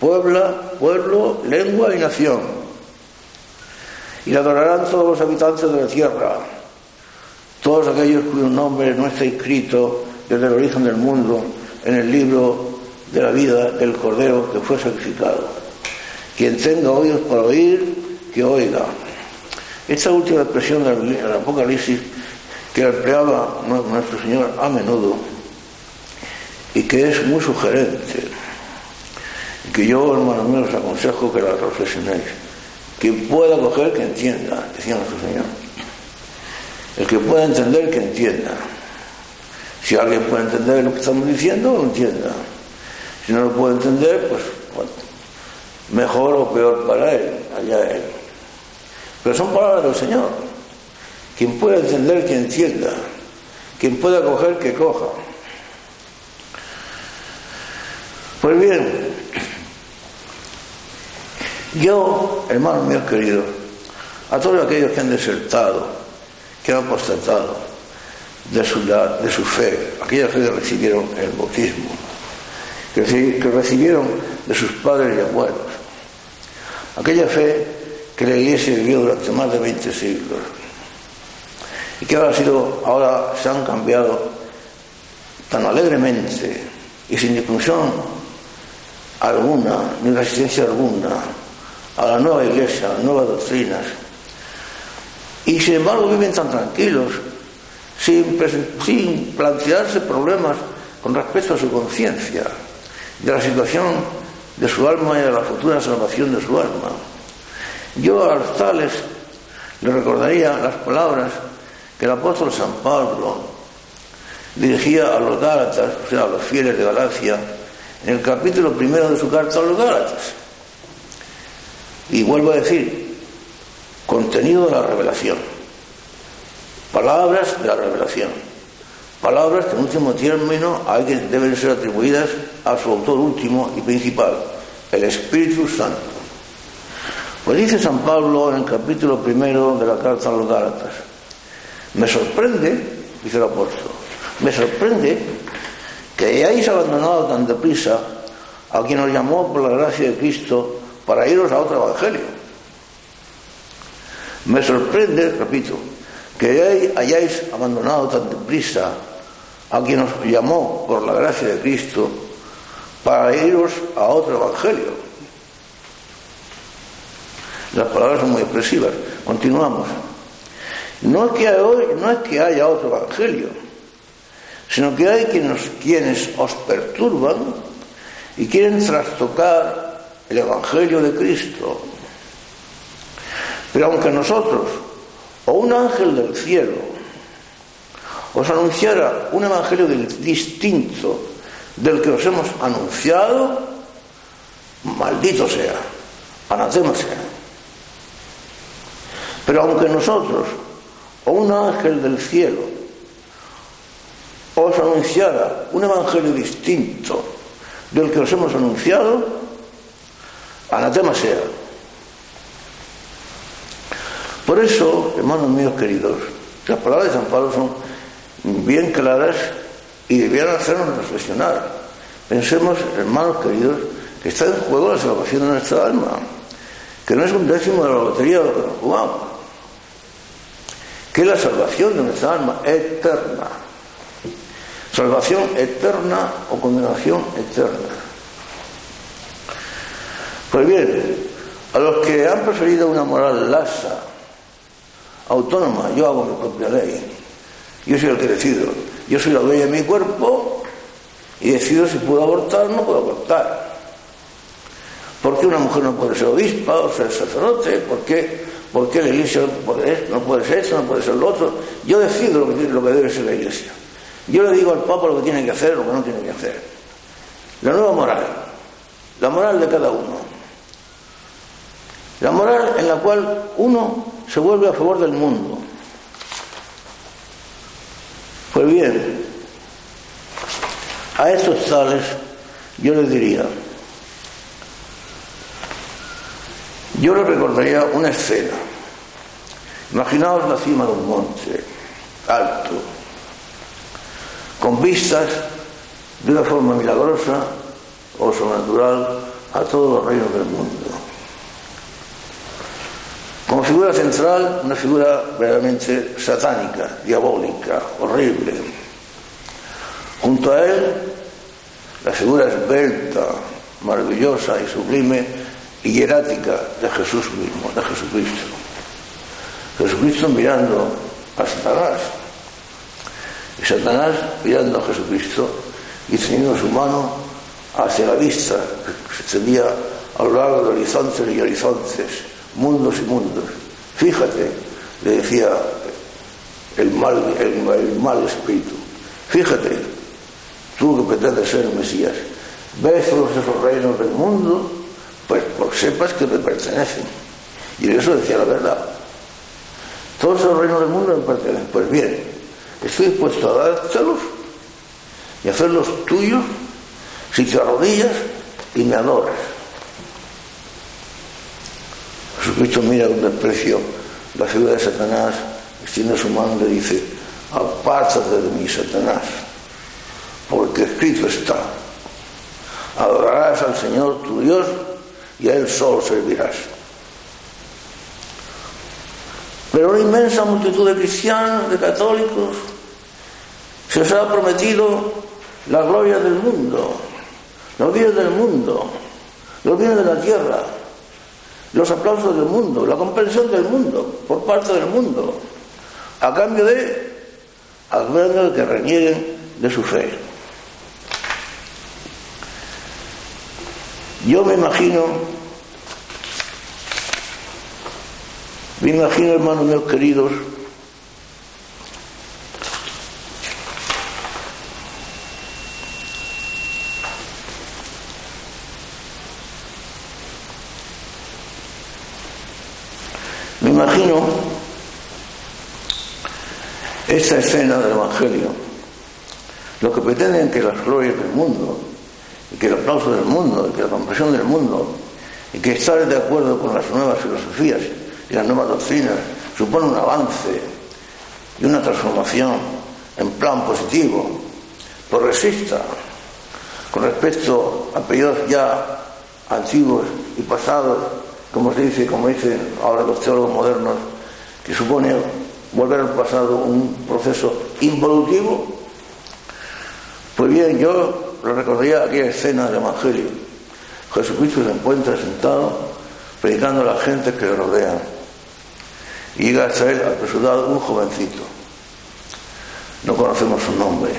pueblo, lengua y nación. Y le adorarán todos los habitantes de la tierra, todos aquellos cuyo nombre no está inscrito desde el origen del mundo en el libro de la vida del Cordero que fue sacrificado. Quien tenga oídos para oír, que oiga. Esta última expresión del Apocalipsis, que empleaba nuestro Señor a menudo y que es muy sugerente, y que yo, hermanos míos, os aconsejo que la reflexionéis. Quien pueda coger, que entienda, decía nuestro Señor. El que pueda entender, que entienda. Si alguien puede entender lo que estamos diciendo, lo entienda. Si no lo puede entender, pues bueno, mejor o peor para él, allá él. Pero son palabras del Señor. Quien pueda entender, que entienda. Quien pueda coger, que coja. Pues bien, yo, hermanos míos queridos, a todos aquellos que han desertado, que han apostatado de su fe, aquella fe que recibieron el bautismo, que recibieron de sus padres y abuelos, aquella fe que la Iglesia vivió durante más de 20 siglos y que ahora se han cambiado tan alegremente y sin discusión alguna, ni resistencia alguna a la nueva Iglesia, a las nuevas doctrinas, y sin embargo viven tan tranquilos, sin plantearse problemas con respecto a su conciencia, de la situación de su alma y de la futura salvación de su alma. Yo a los tales les recordaría las palabras que el apóstol San Pablo dirigía a los Gálatas, o sea, a los fieles de Galacia, en el capítulo 1 de su carta a los Gálatas. Y vuelvo a decir, contenido de la revelación, palabras de la revelación, palabras que en último término deben ser atribuidas a su autor último y principal, el Espíritu Santo. Pues dice San Pablo en el capítulo 1 de la carta a los Gálatas: me sorprende, dice el apóstol, me sorprende que hayáis abandonado tan deprisa a quien os llamó por la gracia de Cristo para iros a otro evangelio. Me sorprende, repito, que hayáis abandonado tan deprisa a quien os llamó por la gracia de Cristo para iros a otro evangelio. Las palabras son muy expresivas. Continuamos. No es que haya otro evangelio, sino que hay quienes os perturban y quieren trastocar el evangelio de Cristo. Pero aunque nosotros o un ángel del cielo os anunciara un evangelio distinto del que os hemos anunciado, maldito sea, anatema sea. Pero aunque nosotros o un ángel del cielo os anunciara un evangelio distinto del que os hemos anunciado, anatema sea. Por eso, hermanos míos queridos, las palabras de San Pablo son bien claras y debieran hacernos reflexionar. Pensemos, hermanos queridos, que está en juego la salvación de nuestra alma, que no es un décimo de la lotería de lo que nos jugamos, que es la salvación de nuestra alma eterna. Salvación eterna o condenación eterna. Pues bien, a los que han preferido una moral laxa, autónoma, yo hago mi propia ley, yo soy el que decido, yo soy la dueña de mi cuerpo y decido si puedo abortar o no puedo abortar. ¿Por qué una mujer no puede ser obispa o ser sacerdote? ¿Por qué la iglesia no puede ser esto, no puede ser lo otro? Yo decido lo que debe ser la iglesia. Yo le digo al Papa lo que tiene que hacer o lo que no tiene que hacer. La nueva moral, la moral de cada uno. La moral en la cual uno se vuelve a favor del mundo. Pues bien, a estos tales yo les diría, yo les recordaría una escena. Imaginaos la cima de un monte alto, con vistas de una forma milagrosa o sobrenatural a todos los reinos del mundo. Como figura central, una figura verdaderamente satánica, diabólica, horrible. Junto a él, la figura esbelta, maravillosa y sublime y hierática de Jesús mismo, de Jesucristo. Jesucristo mirando a Satanás. Y Satanás mirando a Jesucristo y teniendo su mano hacia la vista, que se extendía a lo largo de horizontes y horizontes, mundos y mundos. Fíjate, le decía el mal espíritu, fíjate, tú que pretendes ser el Mesías, ves todos esos reinos del mundo, pues sepas que me pertenecen. Y eso decía la verdad. Todos esos reinos del mundo me pertenecen. Pues bien, estoy dispuesto a dártelos y hacerlos tuyos si te arrodillas y me adoras. Jesucristo mira con desprecio la figura de Satanás, extiende su mano y le dice: apártate de mí, Satanás, porque escrito está: adorarás al Señor tu Dios y a Él solo servirás. Pero una inmensa multitud de cristianos, de católicos, se os ha prometido la gloria del mundo, los bienes del mundo, los bienes de la tierra, los aplausos del mundo, la comprensión del mundo, por parte del mundo, a cambio de que renieguen de su fe. Yo me imagino, hermanos míos queridos, esta escena del Evangelio, los que pretenden que las glorias del mundo, y que el aplauso del mundo, y que la comprensión del mundo, y que estar de acuerdo con las nuevas filosofías y las nuevas doctrinas supone un avance y una transformación en plan positivo, progresista, con respecto a periodos ya antiguos y pasados, como dicen ahora los teólogos modernos, que supone volver al pasado un proceso involutivo. Pues bien, yo le recordaría aquella escena del Evangelio. Jesucristo se encuentra sentado predicando a la gente que le rodea, y llega hasta él apresurado un jovencito. No conocemos su nombre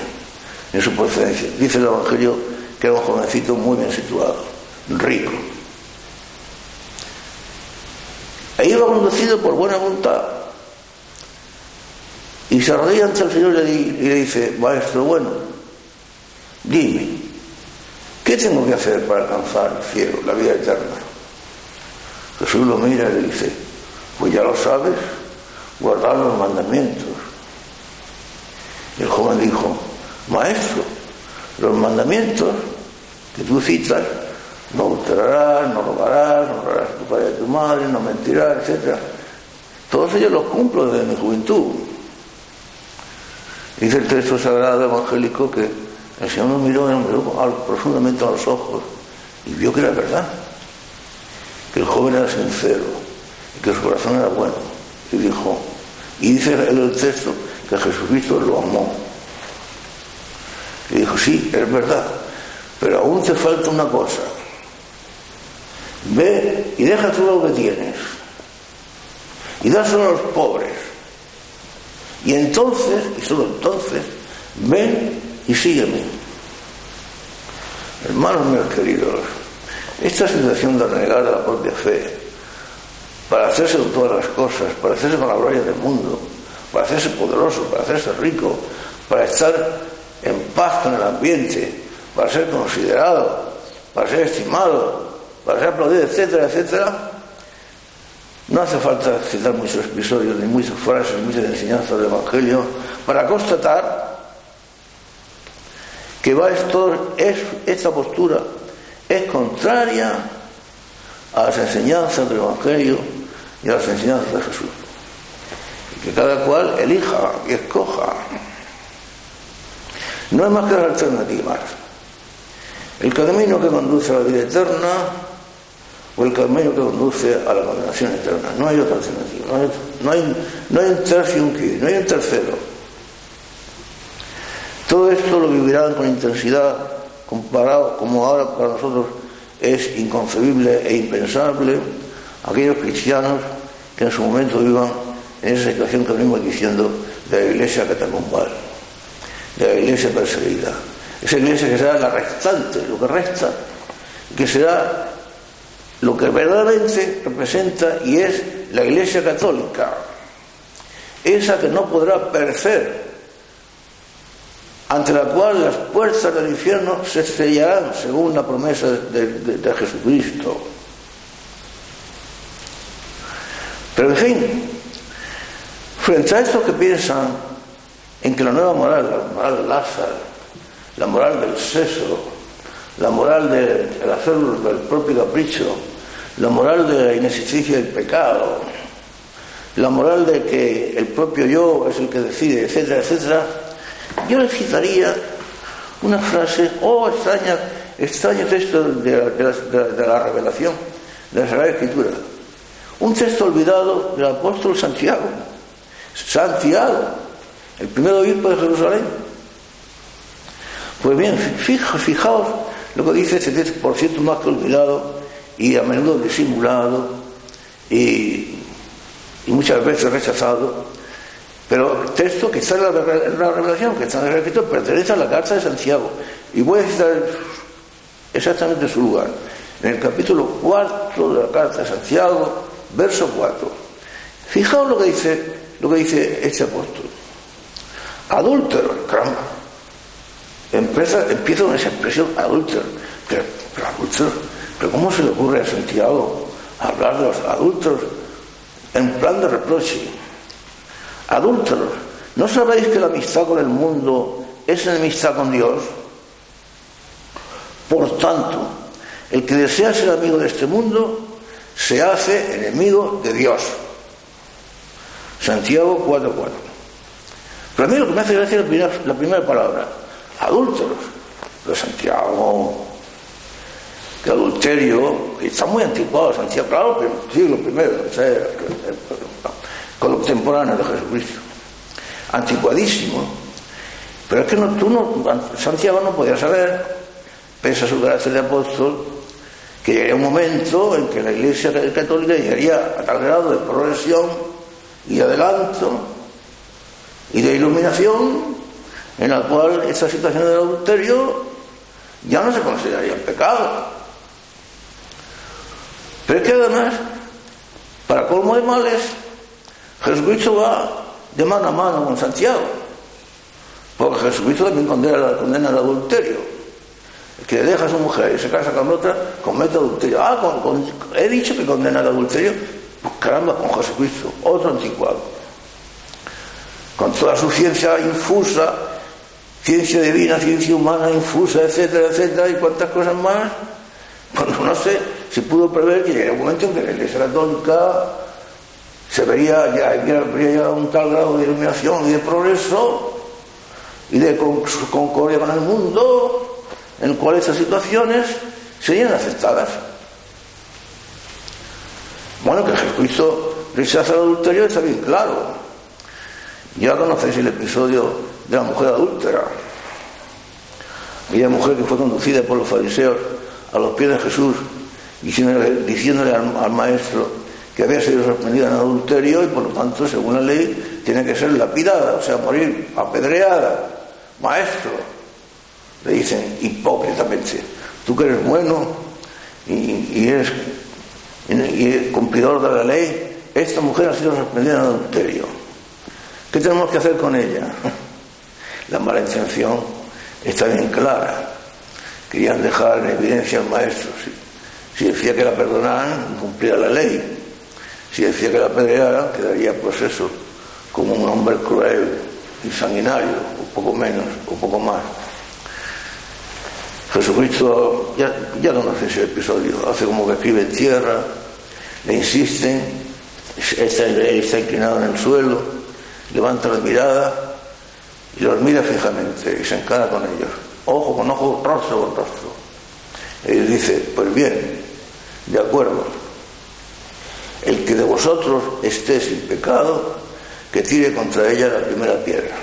ni su procedencia. Dice el Evangelio que era un jovencito muy bien situado, rico, e iba conducido por buena voluntad, y se arrodilla ante el Señor y le dice: Maestro bueno, dime, ¿qué tengo que hacer para alcanzar el cielo, la vida eterna? Jesús lo mira y le dice: pues ya lo sabes, guardar los mandamientos. Y el joven dijo: Maestro, los mandamientos que tú citas, no adulterarás, no robarás, no honrarás a tu padre y a tu madre, no mentirás, etc. Todos ellos los cumplo desde mi juventud. Dice el texto sagrado evangélico que el Señor nos miró profundamente a los ojos y vio que era verdad, que el joven era sincero y que su corazón era bueno, y dijo: Y dice el texto que Jesucristo lo amó. Y dijo, sí, es verdad, pero aún te falta una cosa. Ve y deja todo lo que tienes y dáselo a los pobres. Y entonces, y solo entonces, ven y sígueme. Hermanos míos queridos, esta situación de renegar de la propia fe para hacerse con todas las cosas, para hacerse con la gloria del mundo, para hacerse poderoso, para hacerse rico, para estar en paz con el ambiente, para ser considerado, para ser estimado, para ser aplaudido, etcétera, etcétera. No hace falta citar muchos episodios, ni muchas frases, ni muchas enseñanzas del Evangelio para constatar que esta postura es contraria a las enseñanzas del Evangelio y a las enseñanzas de Jesús. Y que cada cual elija y escoja. No hay más que las alternativas. El camino que conduce a la vida eterna o el camino que conduce a la condenación eterna. No hay otra alternativa. No hay un tercio y un quid, no hay un tercero. Todo esto lo vivirán con intensidad, comparado como ahora para nosotros es inconcebible e impensable, aquellos cristianos que en su momento vivan en esa situación que venimos diciendo de la iglesia catacumbal, de la iglesia perseguida. Esa iglesia que será la restante, lo que resta, que será lo que verdaderamente representa y es la iglesia católica, esa que no podrá perecer, ante la cual las puertas del infierno se sellarán según la promesa de Jesucristo. Pero en fin, frente a estos que piensan en que la nueva moral, la moral de Lázaro, la moral del sexo, la moral del hacerlo del propio capricho, la moral de la inexistencia del pecado, la moral de que el propio yo es el que decide, etcétera, etcétera, yo le citaría una frase, extraño texto de la revelación, de la Sagrada Escritura, un texto olvidado del apóstol Santiago, el primer obispo de Jerusalén. Pues bien, fijaos lo que dice este texto, por cierto, más que olvidado y a menudo disimulado y muchas veces rechazado, pero el texto que está en la revelación, que está en el escrito, pertenece a la carta de Santiago. Y voy a citar exactamente su lugar. En el capítulo 4 de la carta de Santiago, verso 4. Fijaos lo que dice este apóstol. Adúltero, caramba. Empieza con esa expresión, adúltero. Pero adúltero, ¿pero cómo se le ocurre a Santiago hablar de los adúlteros en plan de reproche? Adúlteros, ¿no sabéis que la amistad con el mundo es enemistad con Dios? Por tanto, el que desea ser amigo de este mundo se hace enemigo de Dios. Santiago 4:4. Pero a mí lo que me hace gracia es la primera palabra, adúlteros. Pero Santiago, que adulterio, que está muy anticuado Santiago, claro, pero siglo I, contemporáneo de Jesucristo, anticuadísimo. Pero es que Santiago no podía saber, pese a su carácter de apóstol, que llegaría un momento en que la Iglesia católica llegaría a tal grado de progresión y de adelanto y de iluminación en la cual esta situación del adulterio ya no se consideraría pecado. Pero es que además, para colmo de males, Jesucristo va de mano a mano con Santiago, porque Jesucristo también condena el adulterio. El que deja a su mujer y se casa con otra comete adulterio. He dicho que condena el adulterio, pues caramba, con Jesucristo, otro anticuado, con toda su ciencia infusa, ciencia divina, ciencia humana infusa, etcétera, etcétera, y cuántas cosas más. Pues no sé si pudo prever que llegaría un momento en que la Iglesia católica se vería ya un tal grado de iluminación y de progreso y de concordia con el mundo, en el cual estas situaciones serían aceptadas. Bueno, que Jesucristo rechaza el adulterio está bien claro, Ya conocéis el episodio de la mujer adúltera, aquella mujer que fue conducida por los fariseos a los pies de Jesús, diciéndole al maestro que había sido sorprendida en adulterio y por lo tanto, según la ley, tiene que ser lapidada, o sea, morir apedreada. Maestro, le dicen hipócritamente, tú que eres bueno y eres cumplidor de la ley, esta mujer ha sido sorprendida en adulterio. ¿Qué tenemos que hacer con ella? La mala intención está bien clara. Querían dejar en evidencia al maestro. Si decía que la perdonaran, cumplía la ley. Si decía que la apedrearan, quedaría pues eso, como un hombre cruel y sanguinario, o poco menos, o poco más. Jesucristo, ya conocéis el episodio, hace como que escribe en tierra, le insisten, está inclinado en el suelo, levanta la mirada y los mira fijamente y se encara con ellos, ojo con ojo, rostro con rostro. Y dice, pues bien, de acuerdo, el que de vosotros esté sin pecado, que tire contra ella la primera piedra.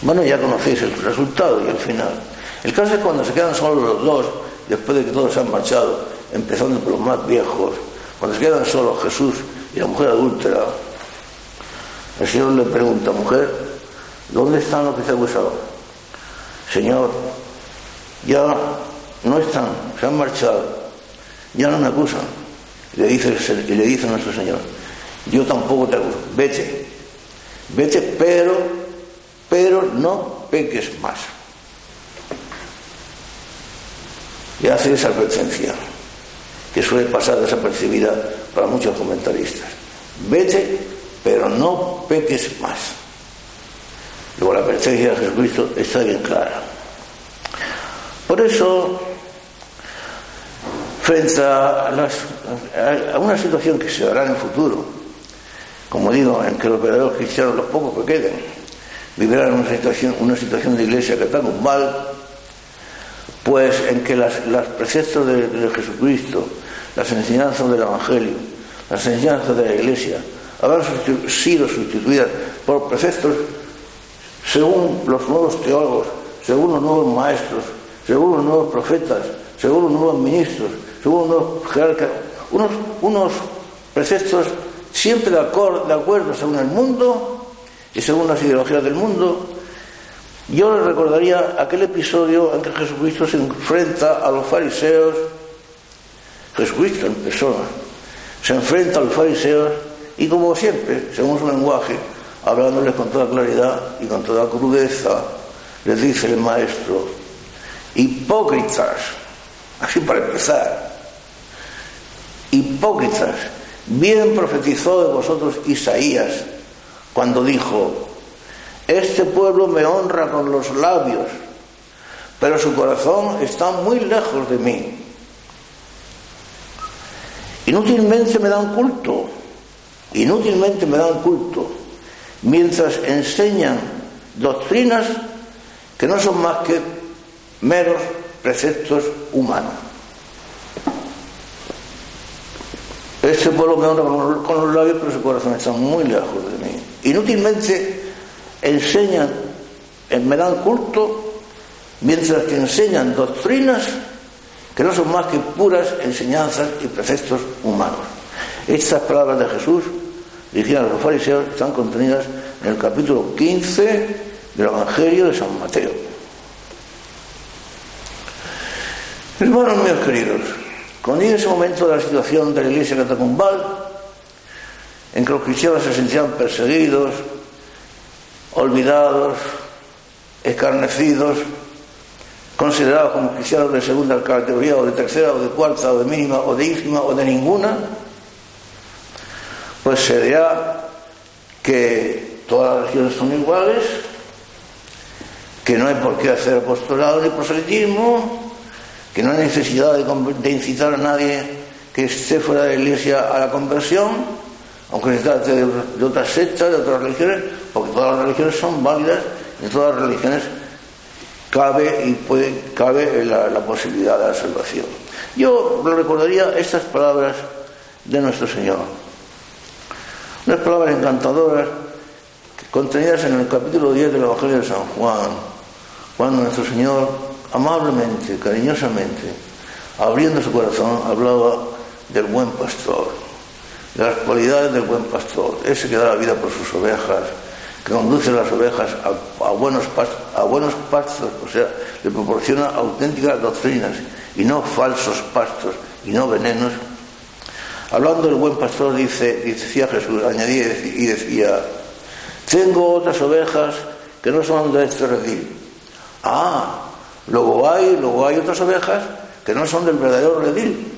Bueno, ya conocéis el resultado y el final. El caso es cuando se quedan solos los dos, después de que todos se han marchado, empezando por los más viejos, cuando se quedan solos Jesús y la mujer adúltera, el Señor le pregunta, mujer, ¿dónde están los que te acusaban? Señor, ya no están, se han marchado, ya no me acusan. Y le dice nuestro Señor, yo tampoco te acuso, vete, pero no peques más. Y hace esa advertencia que suele pasar desapercibida para muchos comentaristas. Vete, pero no peques más. Luego la advertencia de Jesucristo está bien clara. Por eso, frente a una situación que se dará en el futuro, como digo, en que los verdaderos cristianos, los pocos que queden, vivirán una situación de iglesia que está muy mal, pues en que los preceptos de Jesucristo, las enseñanzas del Evangelio, las enseñanzas de la iglesia, habrán sido sustituidas por preceptos según los nuevos teólogos, según los nuevos maestros, según los nuevos profetas, según los nuevos ministros, según los nuevos jerarcas, unos preceptos siempre de acuerdo según el mundo y según las ideologías del mundo. Yo les recordaría aquel episodio en que Jesucristo se enfrenta a los fariseos, Jesucristo en persona, se enfrenta a los fariseos y, como siempre, según su lenguaje, hablándoles con toda claridad y con toda crudeza, les dice el maestro, hipócritas, así para empezar, hipócritas, bien profetizó de vosotros Isaías cuando dijo, este pueblo me honra con los labios, pero su corazón está muy lejos de mí. Inútilmente me dan culto, mientras enseñan doctrinas que no son más que meros preceptos humanos. Este pueblo me honra con los labios, pero su corazón está muy lejos de mí. Inútilmente me dan culto, mientras que enseñan doctrinas que no son más que puras enseñanzas y preceptos humanos. Estas palabras de Jesús, dirigidas a los fariseos, están contenidas en el capítulo 15 del Evangelio de San Mateo. Hermanos míos queridos, cuando llegue ese momento de la situación de la iglesia catacumbal, en que los cristianos se sentían perseguidos, olvidados, escarnecidos, considerados como cristianos de segunda categoría, o de tercera, o de cuarta, o de mínima, o de ínfima, o de ninguna, pues se dirá que todas las religiones son iguales, que no hay por qué hacer apostolado ni proselitismo, que no hay necesidad de incitar a nadie que esté fuera de la iglesia a la conversión, aunque se trate de otras sectas, de otras religiones, porque todas las religiones son válidas, en todas las religiones cabe la posibilidad de la salvación. Yo le recordaría estas palabras de nuestro Señor, unas palabras encantadoras contenidas en el capítulo 10 del Evangelio de San Juan, cuando nuestro Señor amablemente, cariñosamente, abriendo su corazón, hablaba del buen pastor, de las cualidades del buen pastor, ese que da la vida por sus ovejas, que conduce a las ovejas a buenos pastos, o sea, le proporciona auténticas doctrinas y no falsos pastos y no venenos. Hablando del buen pastor, decía Jesús, añadía y decía: tengo otras ovejas que no son de este redil. Luego hay otras ovejas que no son del verdadero redil.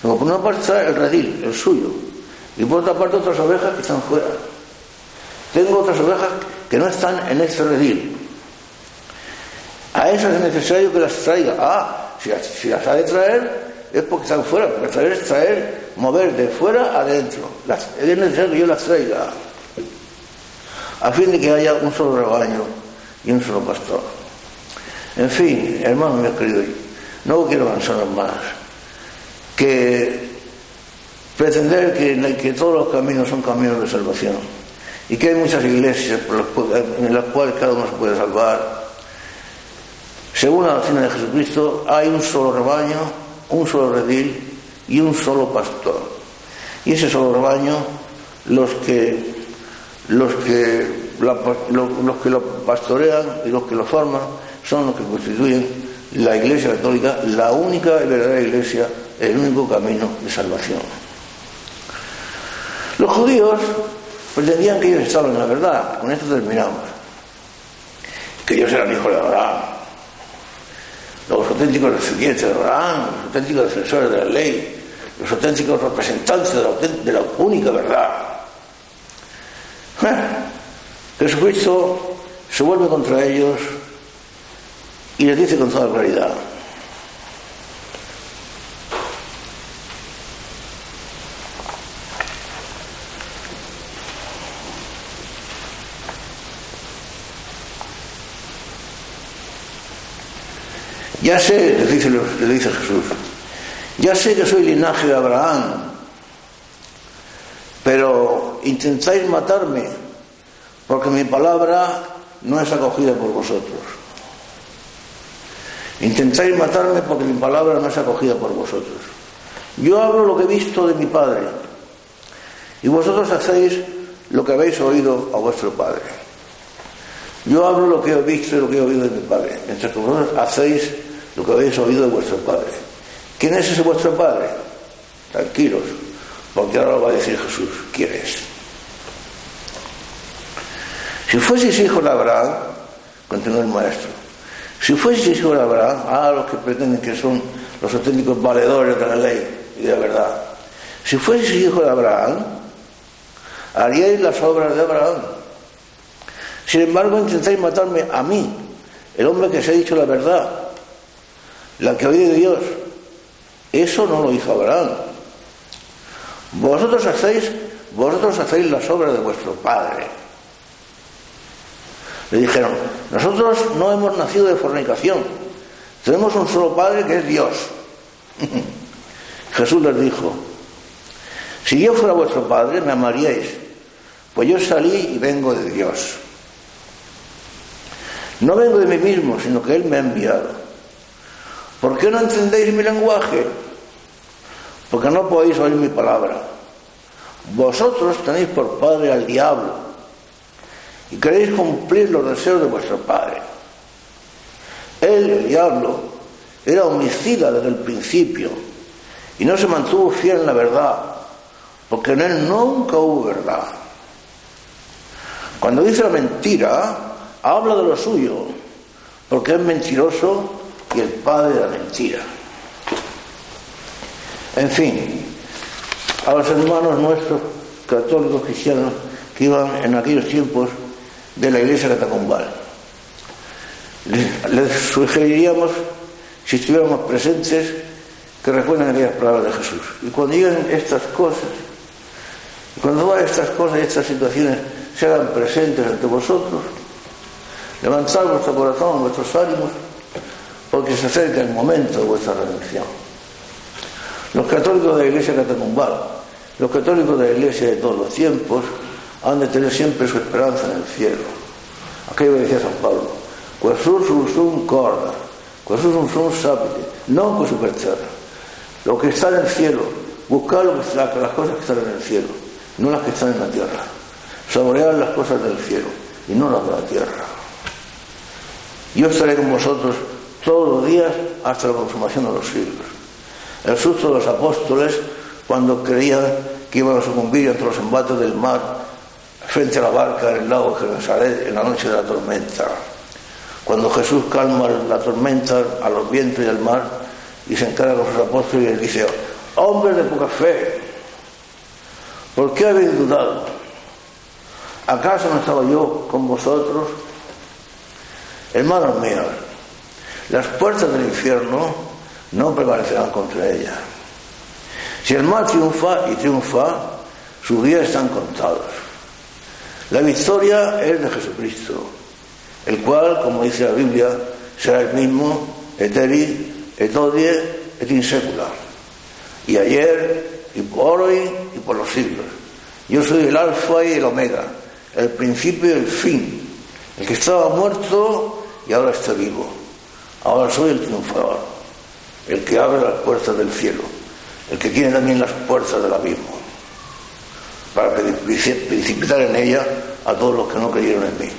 Luego, por una parte está el redil, el suyo, y por otra parte otras ovejas que están fuera. Tengo otras ovejas que no están en este redil. A esas es necesario que las traiga. Si las ha de traer es porque están fuera, porque traer es mover de fuera adentro. Es necesario que yo las traiga, a fin de que haya un solo rebaño y un solo pastor. En fin, hermano mío querido, no quiero avanzarnos más, que pretender que todos los caminos son caminos de salvación y que hay muchas iglesias en las cuales cada uno se puede salvar. Según la doctrina de Jesucristo, hay un solo rebaño, un solo redil y un solo pastor. Y ese solo rebaño, los que lo pastorean y los que lo forman, son los que constituyen la Iglesia Católica, la única y verdadera Iglesia, el único camino de salvación. Los judíos pretendían que ellos estaban en la verdad. Con esto terminamos. Que ellos eran hijos de Abraham, los auténticos descendientes de Abraham, los auténticos defensores de la ley, los auténticos representantes de la única verdad. Jesucristo se vuelve contra ellos y les dice con toda claridad: ya sé, le dice Jesús, ya sé que soy linaje de Abraham, pero intentáis matarme porque mi palabra no es acogida por vosotros. Intentáis matarme porque mi palabra no es acogida por vosotros. Yo hablo lo que he visto de mi Padre y vosotros hacéis lo que habéis oído a vuestro Padre. Yo hablo lo que he visto y lo que he oído de mi Padre, mientras que vosotros hacéis lo que habéis oído de vuestro Padre. ¿Quién es ese vuestro Padre? Tranquilos, porque ahora lo va a decir Jesús. ¿Quién es? Si fueseis hijos de Abraham, continúa el maestro, si fueseis hijos de Abraham, los que pretenden que son los auténticos valedores de la ley y de la verdad, si fueseis hijos de Abraham, haríais las obras de Abraham. Sin embargo, intentáis matarme a mí, el hombre que se ha dicho la verdad, la que oí de Dios. Eso no lo hizo Abraham. Vosotros hacéis las obras de vuestro padre. Le dijeron: nosotros no hemos nacido de fornicación, tenemos un solo Padre que es Dios. Jesús les dijo: si yo fuera vuestro Padre, me amaríais, pues yo salí y vengo de Dios. No vengo de mí mismo, sino que Él me ha enviado. ¿Por qué no entendéis mi lenguaje? Porque no podéis oír mi palabra. Vosotros tenéis por padre al diablo y queréis cumplir los deseos de vuestro padre. Él, el diablo, era homicida desde el principio y no se mantuvo fiel en la verdad, porque en él nunca hubo verdad. Cuando dice la mentira, habla de lo suyo, porque es mentiroso y el padre de la mentira. En fin, a los hermanos nuestros católicos cristianos que iban en aquellos tiempos de la iglesia catacumbal, les sugeriríamos, si estuviéramos presentes, que recuerden aquellas palabras de Jesús. Y cuando lleguen estas cosas, y cuando todas estas cosas y estas situaciones se hagan presentes ante vosotros, levantad vuestro corazón, vuestros ánimos, porque se acerca el momento de vuestra redención. Los católicos de la iglesia catacumbal, los católicos de la iglesia de todos los tiempos, han de tener siempre su esperanza en el cielo. Aquello que decía San Pablo, quaesur sum corda, quaesur sum sapite, non que superterra. Lo que está en el cielo, buscar las cosas que están en el cielo, no las que están en la tierra. Saborear las cosas del cielo y no las de la tierra. Yo estaré con vosotros todos los días hasta la consumación de los siglos. El susto de los apóstoles cuando creían que iban a sucumbir ante los embates del mar frente a la barca en el lago de Genesaret en la noche de la tormenta. Cuando Jesús calma la tormenta a los vientos y al mar y se encarga con sus apóstoles y les dice: hombres de poca fe, ¿por qué habéis dudado? ¿Acaso no estaba yo con vosotros? Hermanos míos, las puertas del infierno no prevalecerán contra ella. Si el mal triunfa y triunfa, sus días están contados. La victoria es de Jesucristo, el cual, como dice la Biblia, será el mismo, eteri, et hodie, et in secula, y ayer, y por hoy, y por los siglos. Yo soy el alfa y el omega, el principio y el fin, el que estaba muerto y ahora está vivo. Ahora soy el triunfador, el que abre las puertas del cielo, el que tiene también las puertas del abismo, para precipitar en ella a todos los que no creyeron en mí.